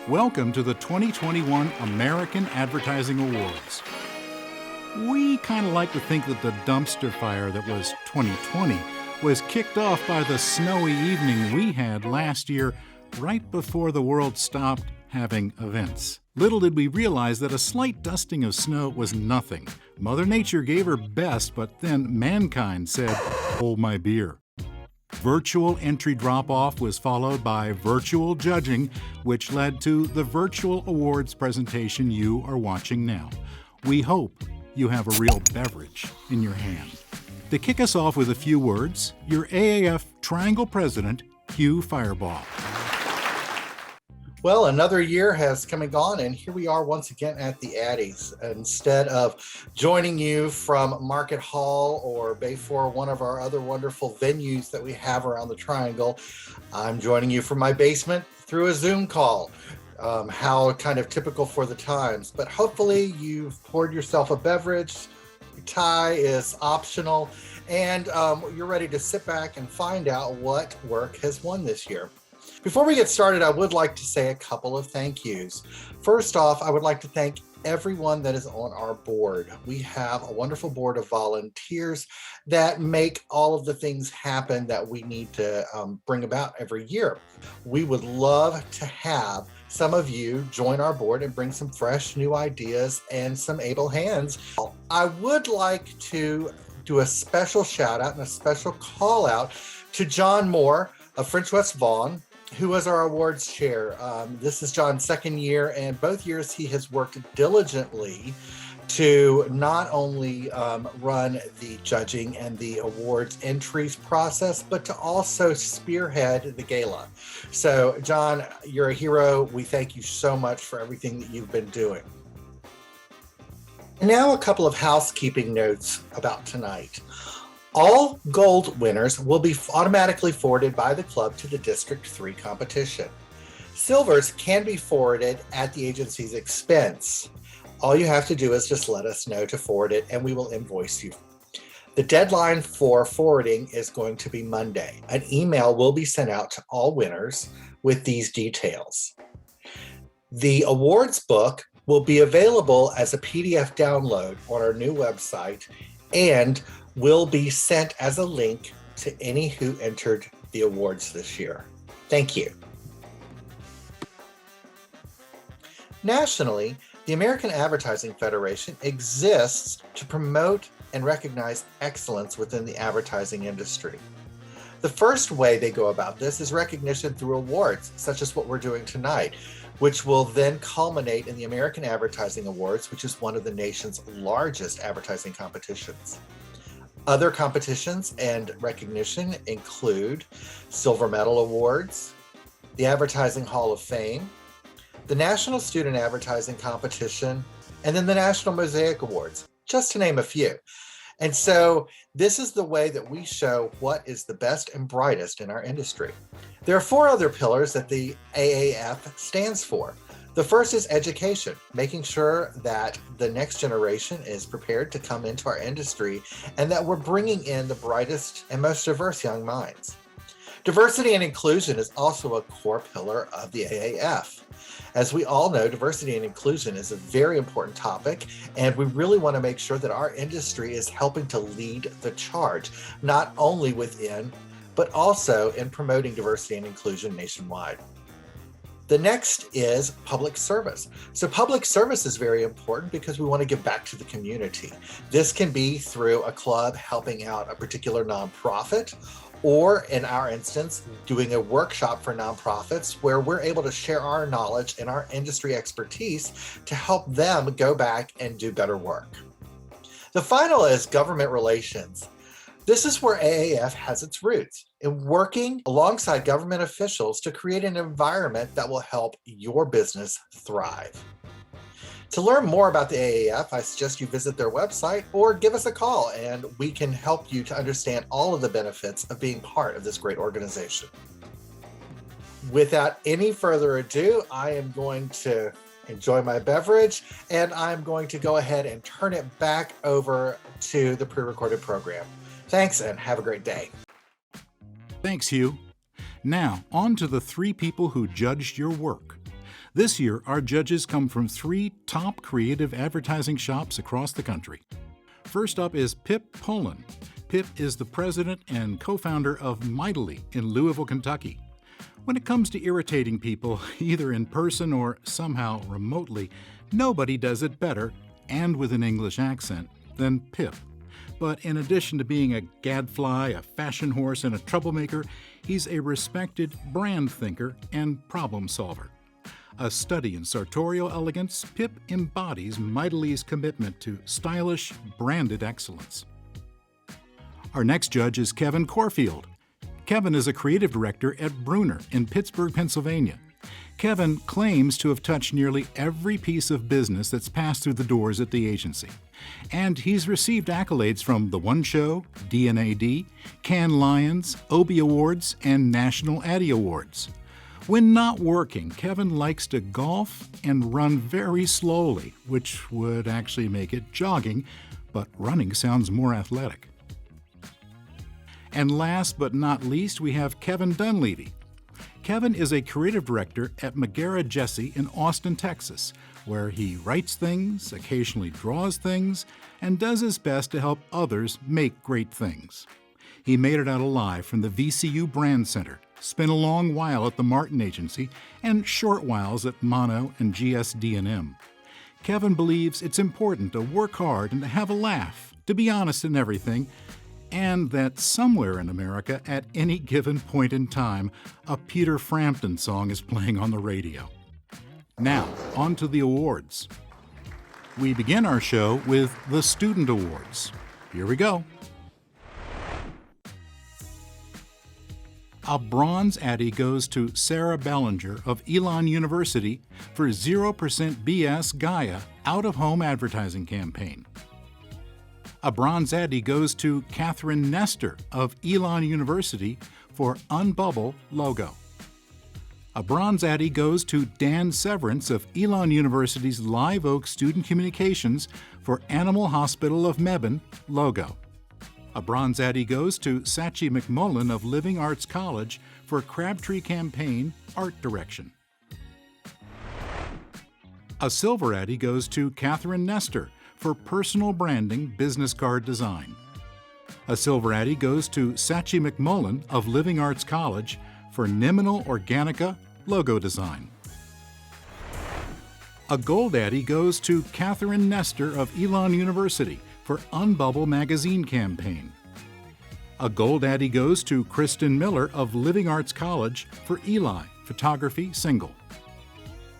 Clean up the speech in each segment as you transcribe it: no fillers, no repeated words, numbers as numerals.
Welcome to the 2021 American Advertising Awards. We kind of like to think that the dumpster fire that was 2020 was kicked off by the snowy evening we had last year right before the world stopped having events. Little did we realize that a slight dusting of snow was nothing. Mother Nature gave her best, but then mankind said, "Hold my beer." Virtual entry drop-off was followed by virtual judging, which led to the virtual awards presentation you are watching now. We hope you have a real beverage in your hand. To kick us off with a few words, your AAF Triangle President, Hugh Firebaugh. Well, another year has come and gone, and here we are once again at the Addies. Instead of joining you from Market Hall or Bayfor, one of our other wonderful venues that we have around the Triangle, I'm joining you from my basement through a Zoom call. How kind of typical for the times, but hopefully you've poured yourself a beverage, your tie is optional, and you're ready to sit back and find out what work has won this year. Before we get started, I would like to say a couple of thank yous. First off, I would like to thank everyone that is on our board. We have a wonderful board of volunteers that make all of the things happen that we need to bring about every year. We would love to have some of you join our board and bring some fresh new ideas and some able hands. I would like to do a special shout out and a special call out to John Moore of French West Vaughan, who was our awards chair. This is John's second year, and both years he has worked diligently to not only run the judging and the awards entries process, but to also spearhead the gala. So John, you're a hero. We thank you so much for everything that you've been doing. And now a couple of housekeeping notes about tonight. All gold winners will be automatically forwarded by the club to the District 3 competition. Silvers can be forwarded at the agency's expense. All you have to do is just let us know to forward it and we will invoice you. The deadline for forwarding is going to be Monday. An email will be sent out to all winners with these details. The awards book will be available as a PDF download on our new website and will be sent as a link to any who entered the awards this year. Thank you. Nationally, the American Advertising Federation exists to promote and recognize excellence within the advertising industry. The first way they go about this is recognition through awards, such as what we're doing tonight, which will then culminate in the American Advertising Awards, which is one of the nation's largest advertising competitions. Other competitions and recognition include Silver Medal Awards, the Advertising Hall of Fame, the National Student Advertising Competition, and then the National Mosaic Awards, just to name a few. And so this is the way that we show what is the best and brightest in our industry. There are 4 other pillars that the AAF stands for. The first is education, making sure that the next generation is prepared to come into our industry and that we're bringing in the brightest and most diverse young minds. Diversity and inclusion is also a core pillar of the AAF. As we all know, diversity and inclusion is a very important topic, and we really want to make sure that our industry is helping to lead the charge, not only within, but also in promoting diversity and inclusion nationwide. The next is public service. So public service is very important because we want to give back to the community. This can be through a club helping out a particular nonprofit, or in our instance, doing a workshop for nonprofits where we're able to share our knowledge and our industry expertise to help them go back and do better work. The final is government relations. This is where AAF has its roots, in working alongside government officials to create an environment that will help your business thrive. To learn more about the AAF, I suggest you visit their website or give us a call and we can help you to understand all of the benefits of being part of this great organization. Without any further ado, I am going to enjoy my beverage and I'm going to go ahead and turn it back over to the pre-recorded program. Thanks and have a great day. Thanks, Hugh. Now, on to the 3 people who judged your work. This year, our judges come from 3 top creative advertising shops across the country. First up is Pip Pullen. Pip is the president and co-founder of Mightily in Louisville, Kentucky. When it comes to irritating people, either in person or somehow remotely, nobody does it better, and with an English accent, than Pip. But in addition to being a gadfly, a fashion horse, and a troublemaker, he's a respected brand thinker and problem solver. A study in sartorial elegance, Pip embodies Mightily's commitment to stylish, branded excellence. Our next judge is Kevin Corfield. Kevin is a creative director at Bruner in Pittsburgh, Pennsylvania. Kevin claims to have touched nearly every piece of business that's passed through the doors at the agency. And he's received accolades from The One Show, D&AD, Cannes Lions, Obie Awards, and National Addy Awards. When not working, Kevin likes to golf and run very slowly, which would actually make it jogging, but running sounds more athletic. And last but not least, we have Kevin Dunleavy. Kevin is a creative director at Magara Jesse in Austin, Texas, where he writes things, occasionally draws things, and does his best to help others make great things. He made it out alive from the VCU Brand Center, spent a long while at the Martin Agency, and short whiles at Mono and GSD&M. Kevin believes it's important to work hard and to have a laugh, to be honest in everything, and that somewhere in America, at any given point in time, a Peter Frampton song is playing on the radio. Now, on to the awards. We begin our show with the Student Awards. Here we go. A Bronze Addy goes to Sarah Ballinger of Elon University for 0% BS Gaia out-of-home advertising campaign. A Bronze Addy goes to Catherine Nestor of Elon University for Unbubble logo. A Bronze Addy goes to Dan Severance of Elon University's Live Oak Student Communications for Animal Hospital of Mebane logo. A Bronze Addy goes to Sachi McMullen of Living Arts College for Crabtree Campaign Art Direction. A Silver Addy goes to Catherine Nestor for Personal Branding Business Card Design. A Silver Addy goes to Sachi McMullen of Living Arts College for Niminal Organica Logo Design. A Gold Addy goes to Catherine Nestor of Elon University for Unbubble Magazine Campaign. A Gold Addy goes to Kristen Miller of Living Arts College for Eli Photography Single.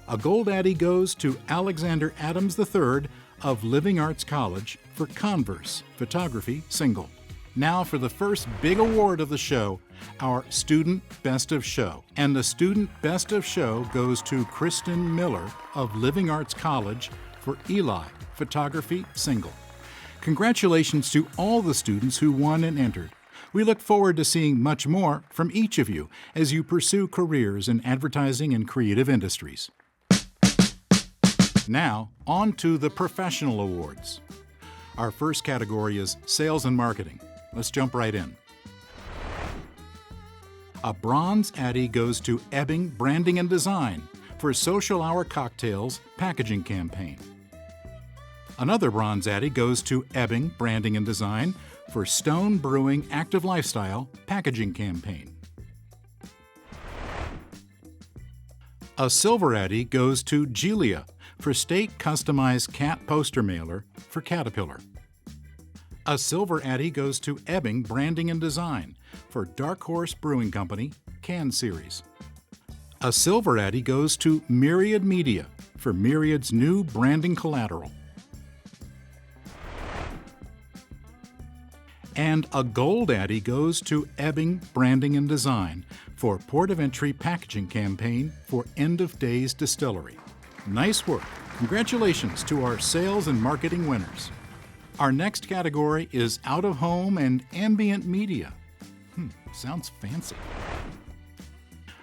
A Gold Addy goes to Alexander Adams III of Living Arts College for Converse Photography Single. Now for the first big award of the show, our Student Best of Show. And the Student Best of Show goes to Kristen Miller of Living Arts College for Eli Photography Single. Congratulations to all the students who won and entered. We look forward to seeing much more from each of you as you pursue careers in advertising and creative industries. Now, on to the Professional Awards. Our first category is Sales and Marketing. Let's jump right in. A Bronze Addy goes to Ebbing Branding and Design for Social Hour Cocktails Packaging Campaign. Another Bronze Addy goes to Ebbing Branding and Design for Stone Brewing Active Lifestyle Packaging Campaign. A Silver Addy goes to Gilia for State Customized Cat Poster Mailer for Caterpillar. A Silver Addy goes to Ebbing Branding and Design for Dark Horse Brewing Company Can Series. A Silver Addy goes to Myriad Media for Myriad's new branding collateral. And a Gold Addy goes to Ebbing Branding and Design for Port of Entry Packaging Campaign for End of Days Distillery. Nice work. Congratulations to our sales and marketing winners. Our next category is Out of Home and Ambient Media. Sounds fancy.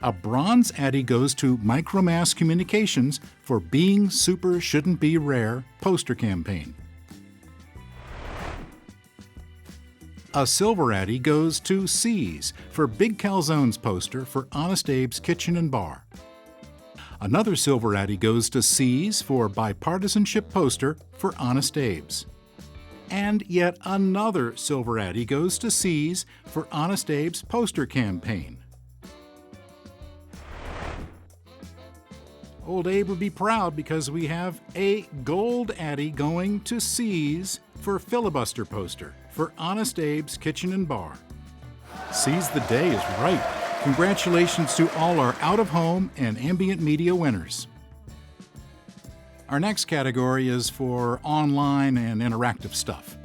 A Bronze Addy goes to Micromass Communications for Being Super Shouldn't Be Rare poster campaign. A Silver Addy goes to C's for Big Calzones poster for Honest Abe's Kitchen and Bar. Another Silver Addy goes to C's for bipartisanship poster for Honest Abe's. And yet another Silver Addy goes to C's for Honest Abe's poster campaign. Old Abe would be proud because we have a Gold Addy going to C's for filibuster poster for Honest Abe's Kitchen and Bar. Seize the day is right. Congratulations to all our out-of-home and ambient media winners. Our next category is for online and interactive stuff.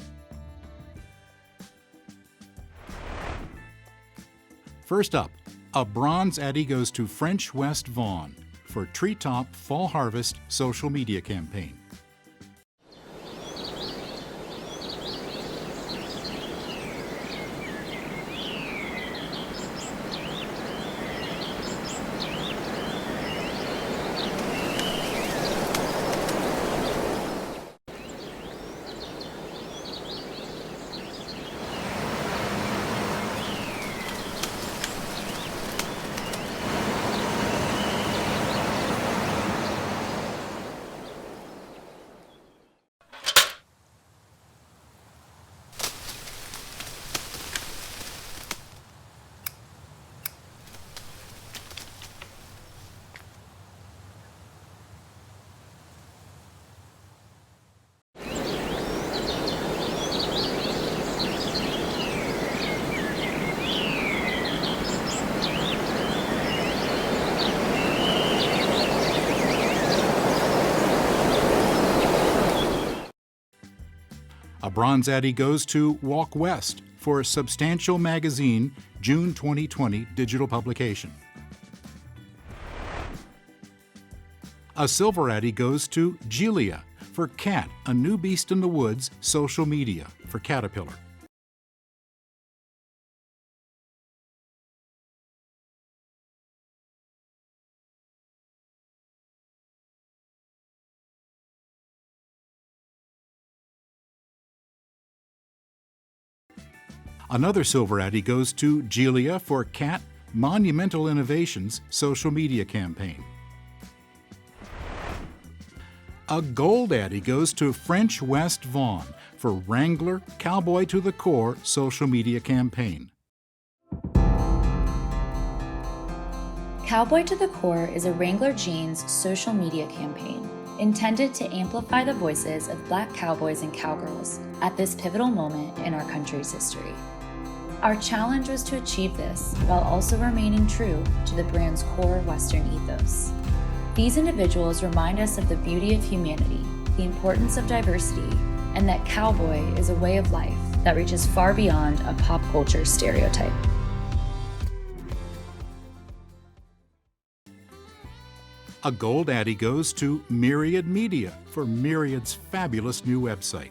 First up, a Bronze Addy goes to French West Vaughan for Treetop Fall Harvest social media campaign. A Bronze Addy goes to Walk West for Substantial Magazine June 2020 digital publication. A Silver Addy goes to Gilia for Cat, a New Beast in the Woods social media for Caterpillar. Another Silver Addy goes to Gilia for Cat Monumental Innovations social media campaign. A Gold Addy goes to French West Vaughan for Wrangler Cowboy to the Core social media campaign. Cowboy to the Core is a Wrangler Jeans social media campaign intended to amplify the voices of Black cowboys and cowgirls at this pivotal moment in our country's history. Our challenge was to achieve this while also remaining true to the brand's core Western ethos. These individuals remind us of the beauty of humanity, the importance of diversity, and that cowboy is a way of life that reaches far beyond a pop culture stereotype. A Gold Addy goes to Myriad Media for Myriad's fabulous new website.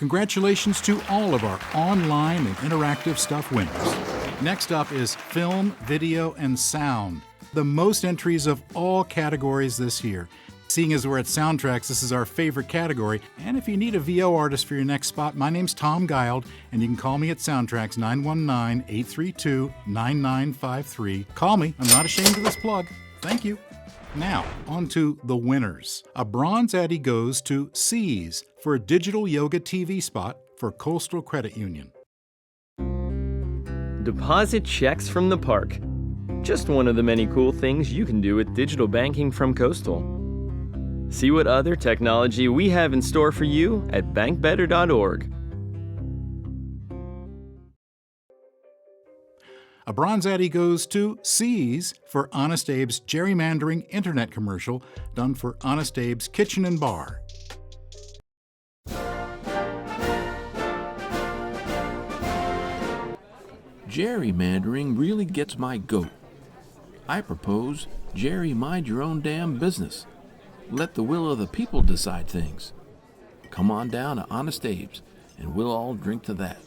Congratulations to all of our online and interactive stuff winners. Next up is film, video, and sound. The most entries of all categories this year. Seeing as we're at Soundtracks, this is our favorite category. And if you need a VO artist for your next spot, my name's Tom Guild, and you can call me at Soundtracks 919-832-9953. Call me. I'm not ashamed of this plug. Thank you. Now, on to the winners. A Bronze Addy goes to C's for a digital yoga TV spot for Coastal Credit Union. Deposit checks from the park. Just one of the many cool things you can do with digital banking from Coastal. See what other technology we have in store for you at bankbetter.org. A Bronze Addy goes to C's for Honest Abe's gerrymandering internet commercial done for Honest Abe's Kitchen and Bar. Gerrymandering really gets my goat. I propose, Jerry, mind your own damn business. Let the will of the people decide things. Come on down to Honest Abe's, and we'll all drink to that.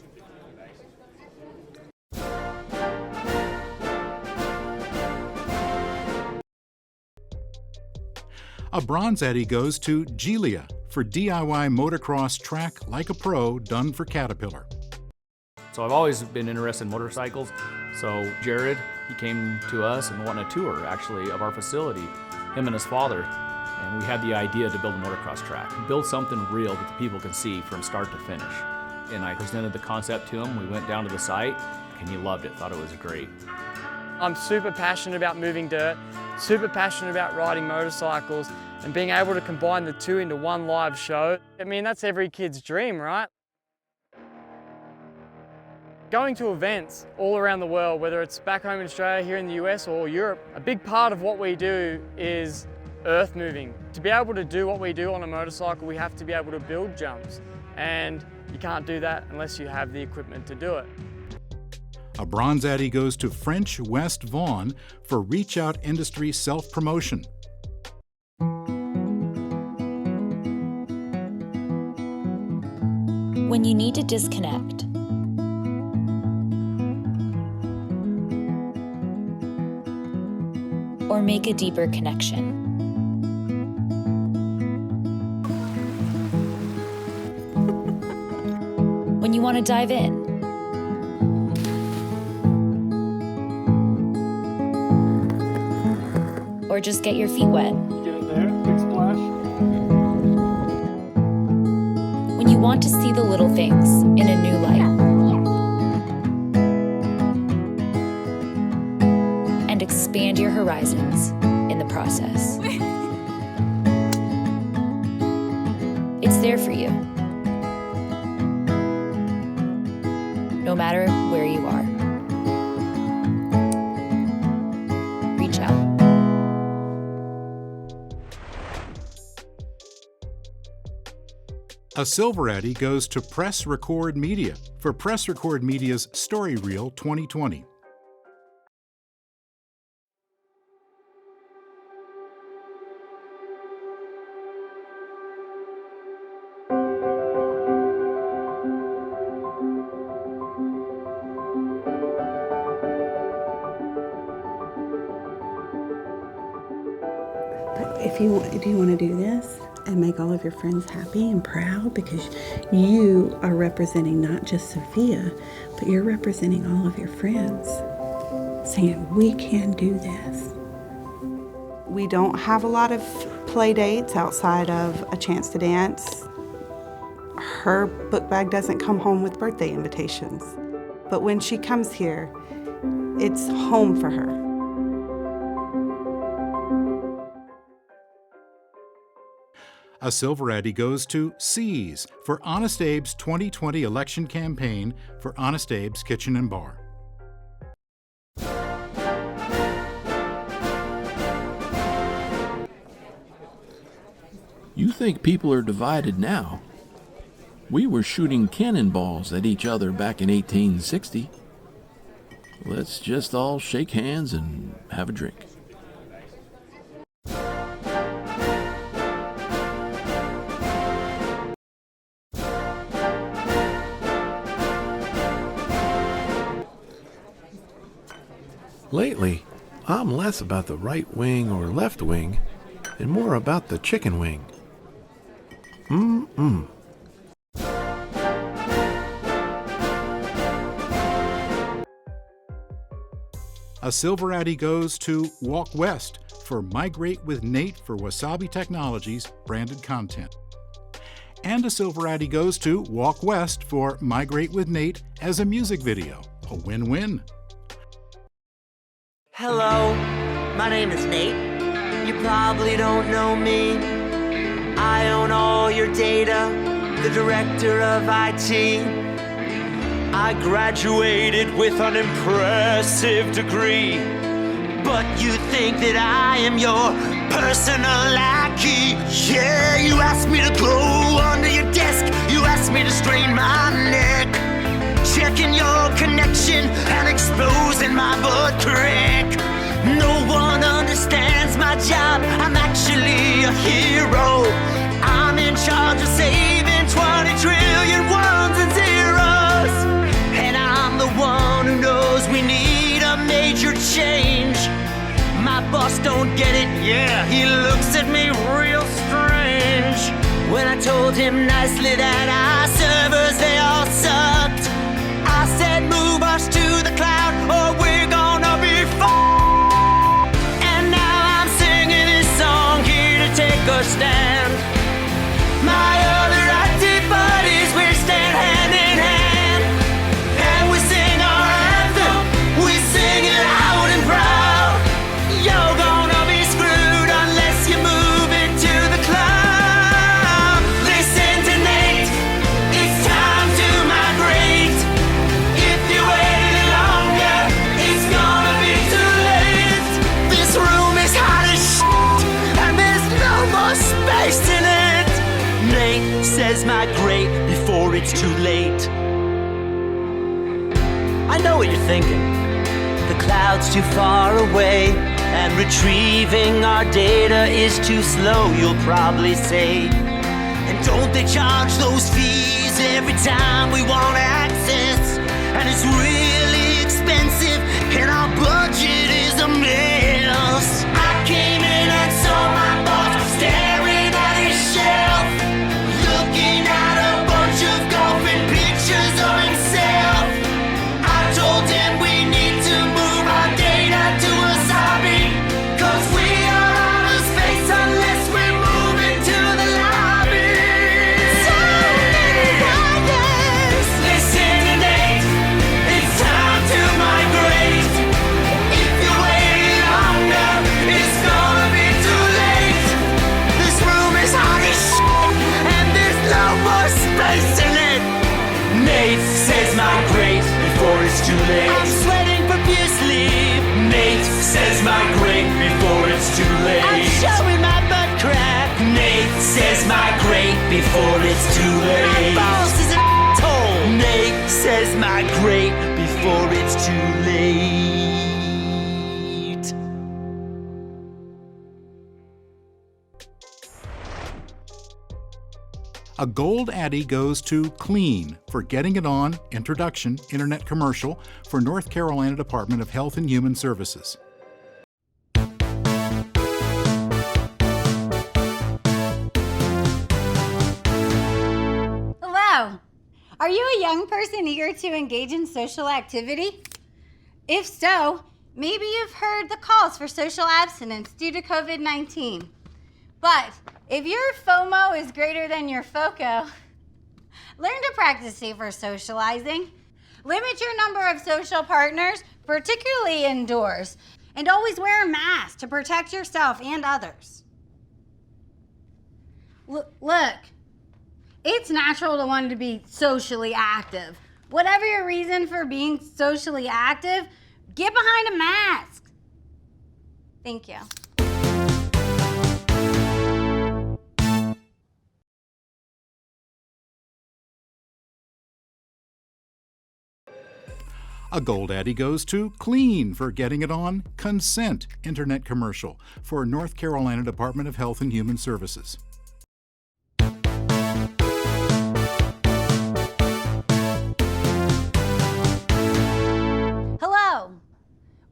A Bronze Addy goes to Gelia for DIY motocross track like a pro done for Caterpillar. So I've always been interested in motorcycles. So Jared, he came to us and won a tour actually of our facility, him and his father. And we had the idea to build a motocross track, build something real that the people can see from start to finish. And I presented the concept to him. We went down to the site and he loved it, thought it was great. I'm super passionate about moving dirt, super passionate about riding motorcycles, and being able to combine the two into one live show. I mean, that's every kid's dream, right? Going to events all around the world, whether it's back home in Australia, here in the US or Europe, a big part of what we do is earth moving. To be able to do what we do on a motorcycle, we have to be able to build jumps, and you can't do that unless you have the equipment to do it. A Bronze Addy goes to French West Vaughan for Reach Out Industry self-promotion. When you need to disconnect, or make a deeper connection. When you want to dive in, or just get your feet wet. Get it there, big splash. When you want to see the little things in a new light. And expand your horizons in the process. It's there for you, no matter where you are. Reach out. A Silver Addy goes to Press Record Media for Press Record Media's Story Reel 2020. If you want to do this and make all of your friends happy and proud, because you are representing not just Sophia, but you're representing all of your friends, saying we can do this. We don't have a lot of play dates outside of a chance to dance. Her book bag doesn't come home with birthday invitations, but when she comes here, it's home for her. A Silver Addy goes to C's for Honest Abe's 2020 election campaign for Honest Abe's Kitchen and Bar. You think people are divided now? We were shooting cannonballs at each other back in 1860. Let's just all shake hands and have a drink. Lately, I'm less about the right wing or left wing and more about the chicken wing. A Silver Addy goes to Walk West for Migrate with Nate for Wasabi Technologies branded content. And a Silver Addy goes to Walk West for Migrate with Nate as a music video. A win-win. Hello, my name is Nate. You probably don't know me. I own all your data, the director of IT. I graduated with an impressive degree. But you think that I am your personal lackey. Yeah, you asked me to go under your desk. You asked me to strain my neck, checking your connection and exposing my butt crack. No one understands my job. I'm actually a hero. I'm in charge of saving 20 trillion ones and zeros. And I'm the one who knows we need a major change. My boss don't get it, yeah, he looks at me real strange. When I told him nicely that our servers, they all sucked, I said move us to the cloud or we're gonna be f***ed. And now I'm singing this song here to take a stand. My other IT buddies, we stand hand in hand, and we sing our anthem, we sing it loud and proud. You're gonna be screwed unless you move into the cloud. Listen to Nate, it's time to migrate. If you wait any longer, it's gonna be too late. This room is hot as shit, and there's no more space in it. Nate says migrate before it's too late. I know what you're thinking. The cloud's too far away, and retrieving our data is too slow, you'll probably say. And don't they charge those fees every time we want access? And it's really expensive, and our budget is a mess. I came in and saw my boss staring at his shelf, looking at a bunch of golfing pictures of himself. I told him we need to move our data to a zombie, 'cause we are out of space unless we move into the lobby. So many wires. Listen to Nate, it's time to migrate. If you wait any longer, it's gonna be too late. This room is hot as shit, and there's no more space in it. Nate says migrate before it's too late. I'm sweating profusely. Nate says migrate before it's too late. I'm showing my butt crack. Nate says migrate before it's too late. My boss is an asshole. Nate says migrate before it's too late. A gold Addy goes to Clean for getting it on Introduction Internet Commercial for North Carolina Department of Health and Human Services. Hello. Are you a young person eager to engage in social activity? If so, maybe you've heard the calls for social abstinence due to COVID-19. But if your FOMO is greater than your FOCO, learn to practice safer socializing. Limit your number of social partners, particularly indoors, and always wear a mask to protect yourself and others. Look, it's natural to want to be socially active. Whatever your reason for being socially active, get behind a mask. Thank you. A gold Addy goes to Clean for getting it on Consent Internet Commercial for North Carolina Department of Health and Human Services. Hello.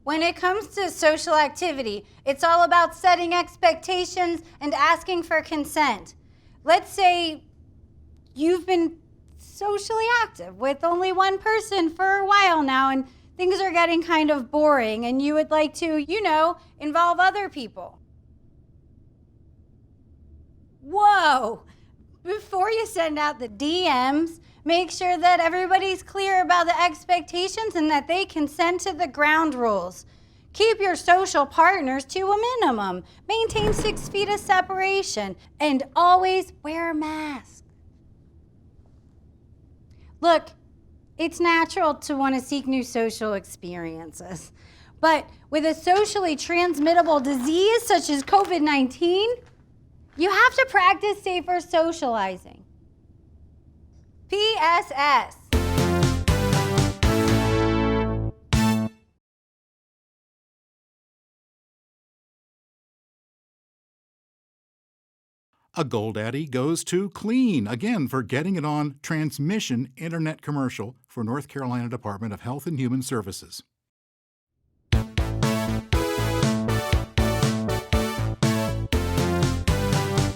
When it comes to social activity, it's all about setting expectations and asking for consent. Let's say you've been socially active with only one person for a while now, and things are getting kind of boring, and you would like to, involve other people. Whoa! Before you send out the DMs, make sure that everybody's clear about the expectations and that they consent to the ground rules. Keep your social partners to a minimum. Maintain 6 feet of separation, and always wear a mask. Look, It's natural to want to seek new social experiences. But with a socially transmittable disease such as COVID-19, you have to practice safer socializing. PSS. A GoldAddy goes to Clean, again for getting it on transmission internet commercial for North Carolina Department of Health and Human Services.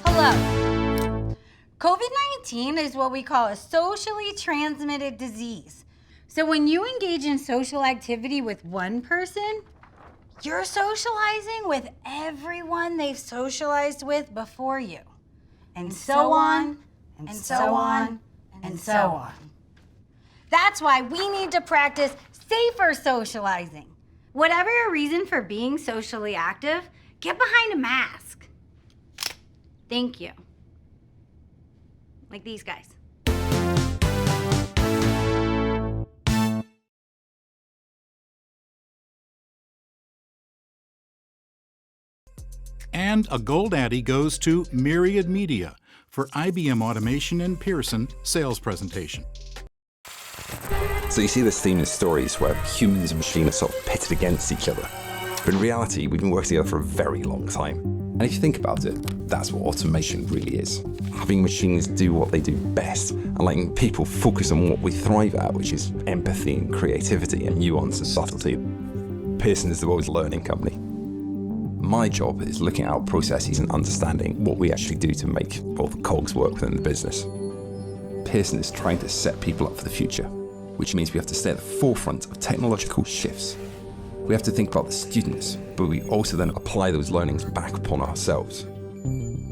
Hello. COVID-19 is what we call a socially transmitted disease. So when you engage in social activity with one person, you're socializing with everyone they've socialized with before you. And so on, and so on, and so on. That's why we need to practice safer socializing. Whatever your reason for being socially active, get behind a mask. Thank you. Like these guys. And a GoldAddy goes to Myriad Media for IBM Automation and Pearson sales presentation. So you see this theme in stories where humans and machines are sort of pitted against each other. But in reality, we've been working together for a very long time. And if you think about it, that's what automation really is. Having machines do what they do best and letting people focus on what we thrive at, which is empathy and creativity and nuance and subtlety. Pearson is the world's learning company. My job is looking at our processes and understanding what we actually do to make all the cogs work within the business. Pearson is trying to set people up for the future, which means we have to stay at the forefront of technological shifts. We have to think about the students, but we also then apply those learnings back upon ourselves.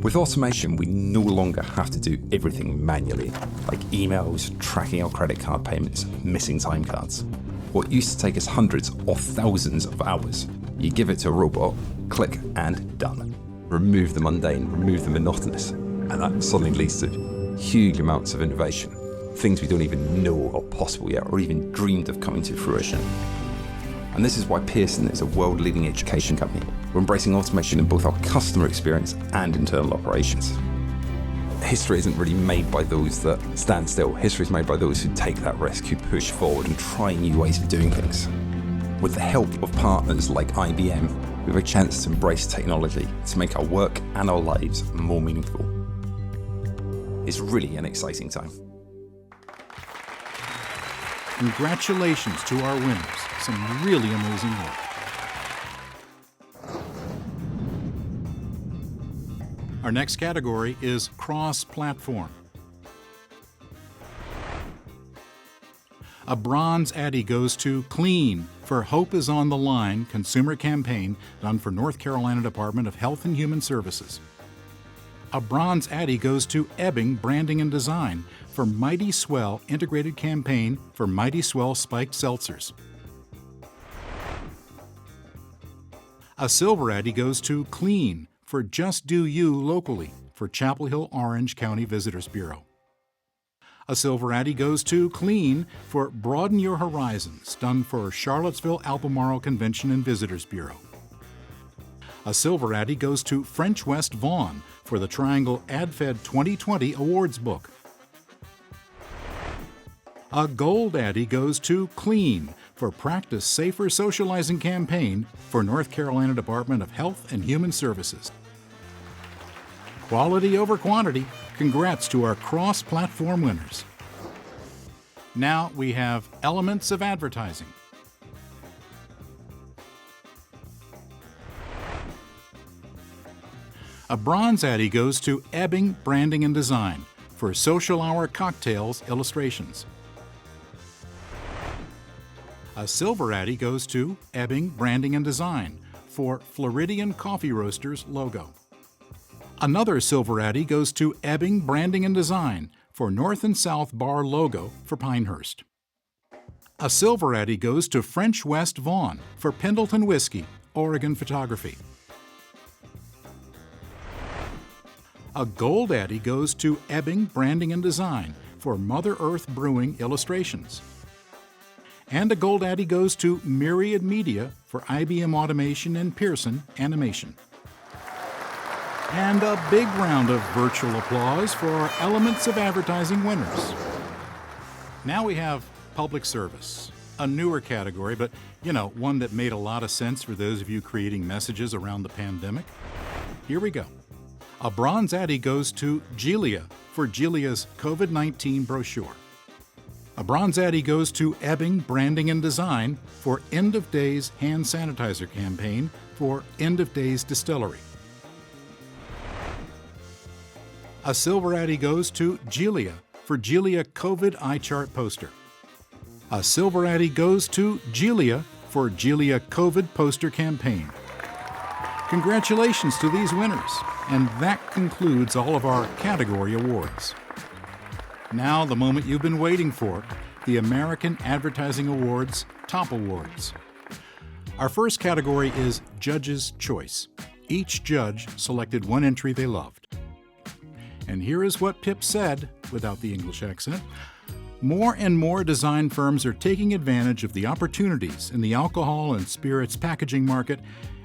With automation, we no longer have to do everything manually, like emails, tracking our credit card payments, missing time cards. What used to take us hundreds or thousands of hours, you give it to a robot, click, and done. Remove the mundane, remove the monotonous, and that suddenly leads to huge amounts of innovation, things we don't even know are possible yet or even dreamed of coming to fruition. And this is why Pearson is a world-leading education company. We're embracing automation in both our customer experience and internal operations. History isn't really made by those that stand still. History is made by those who take that risk, who push forward and try new ways of doing things. With the help of partners like IBM, we have a chance to embrace technology to make our work and our lives more meaningful. It's really an exciting time. Congratulations to our winners. Some really amazing work. Our next category is cross-platform. A bronze Addy goes to Clean for Hope is on the Line consumer campaign done for North Carolina Department of Health and Human Services. A bronze Addy goes to Ebbing Branding and Design for Mighty Swell integrated campaign for Mighty Swell spiked seltzers. A silver Addy goes to Clean for Just Do You locally for Chapel Hill Orange County Visitors Bureau. A silver Addy goes to Clean for Broaden Your Horizons, done for Charlottesville Albemarle Convention and Visitors Bureau. A silver Addy goes to French West Vaughan for the Triangle AdFed 2020 Awards Book. A gold Addy goes to Clean for Practice Safer Socializing campaign for North Carolina Department of Health and Human Services. Quality over quantity. Congrats to our cross-platform winners. Now we have elements of advertising. A bronze Addy goes to Ebbing Branding and Design for Social Hour Cocktails illustrations. A silver Addy goes to Ebbing Branding and Design for Floridian Coffee Roasters logo. Another silver Addy goes to Ebbing Branding and Design for North and South Bar logo for Pinehurst. A silver Addy goes to French West Vaughan for Pendleton Whiskey, Oregon Photography. A gold Addy goes to Ebbing Branding and Design for Mother Earth Brewing illustrations. And a Gold Addy goes to Myriad Media for IBM Automation and Pearson Animation. And a big round of virtual applause for our Elements of Advertising winners. Now we have public service, a newer category, but one that made a lot of sense for those of you creating messages around the pandemic. Here we go. A Bronze Addy goes to Gilia for Gilia's COVID-19 brochure. A Bronze Addy goes to Ebbing Branding and Design for End of Days Hand Sanitizer Campaign for End of Days Distillery. A Silver Addy goes to Gilia for Gilia COVID Eye Chart Poster. A Silver Addy goes to Gilia for Gilia COVID Poster Campaign. Congratulations to these winners, and that concludes all of our category awards. Now, the moment you've been waiting for, the American Advertising Awards Top Awards. Our first category is Judge's Choice. Each judge selected one entry they loved. And here is what Pip said, without the English accent. More and more design firms are taking advantage of the opportunities in the alcohol and spirits packaging market,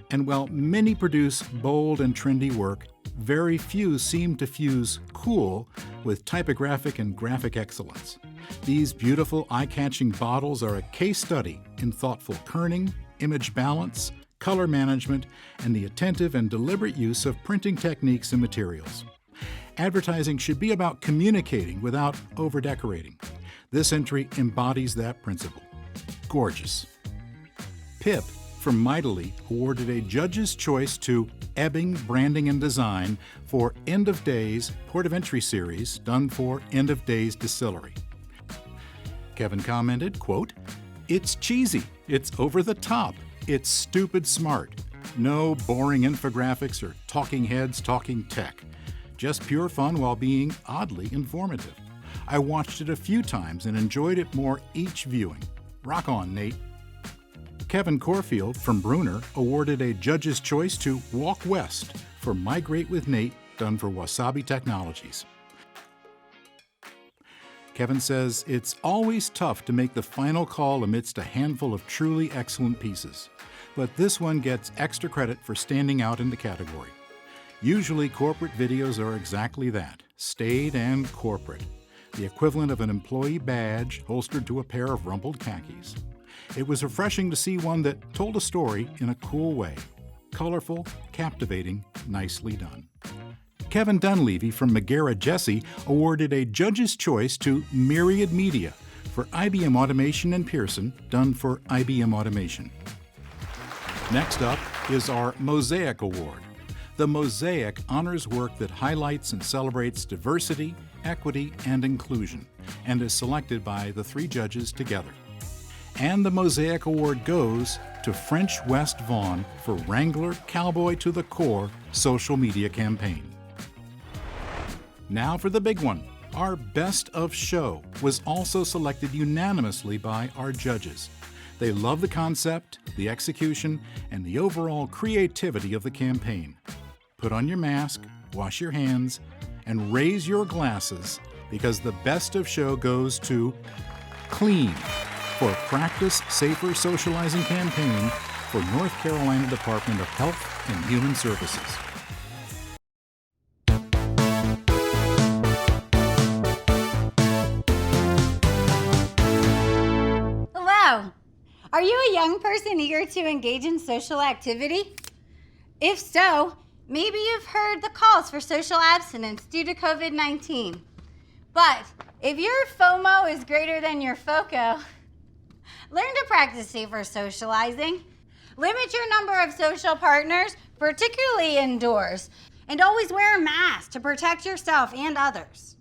and while many produce bold and trendy work, very few seem to fuse cool with typographic and graphic excellence. These beautiful, eye-catching bottles are a case study in thoughtful kerning, image balance, color management, and the attentive and deliberate use of printing techniques and materials. Advertising should be about communicating without over-decorating. This entry embodies that principle. Gorgeous. Pip from Mightily awarded a Judge's Choice to Ebbing Branding and Design for End of Days Port of Entry series done for End of Days Distillery. Kevin commented, quote, "It's cheesy, it's over the top, it's stupid smart. No boring infographics or talking heads talking tech. Just pure fun while being oddly informative. I watched it a few times and enjoyed it more each viewing. Rock on, Nate." Kevin Corfield from Bruner awarded a Judge's Choice to Walk West for Migrate with Nate, done for Wasabi Technologies. Kevin says, "It's always tough to make the final call amidst a handful of truly excellent pieces, but this one gets extra credit for standing out in the category. Usually corporate videos are exactly that, staid and corporate, the equivalent of an employee badge holstered to a pair of rumpled khakis. It was refreshing to see one that told a story in a cool way. Colorful, captivating, nicely done." Kevin Dunleavy from Megara Jesse awarded a Judge's Choice to Myriad Media for IBM Automation and Pearson, done for IBM Automation. Next up is our Mosaic Award. The Mosaic honors work that highlights and celebrates diversity, equity, and inclusion, and is selected by the three judges together. And the Mosaic Award goes to French West Vaughn for Wrangler Cowboy to the Core social media campaign. Now for the big one. Our Best of Show was also selected unanimously by our judges. They love the concept, the execution, and the overall creativity of the campaign. Put on your mask, wash your hands, and raise your glasses because the Best of Show goes to Clean for Practice Safer Socializing campaign for North Carolina Department of Health and Human Services. Hello. Are you a young person eager to engage in social activity? If so, maybe you've heard the calls for social abstinence due to COVID-19. But if your FOMO is greater than your FOCO, learn to practice safer socializing. Limit your number of social partners, particularly indoors, and always wear a mask to protect yourself and others.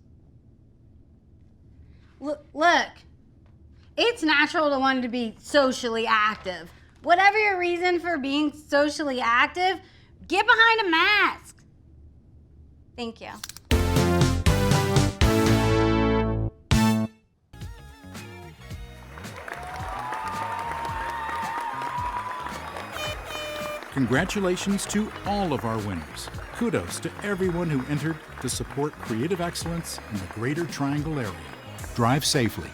Look, it's natural to want to be socially active. Whatever your reason for being socially active, get behind a mask. Thank you. Congratulations to all of our winners. Kudos to everyone who entered to support creative excellence in the Greater Triangle area. Drive safely.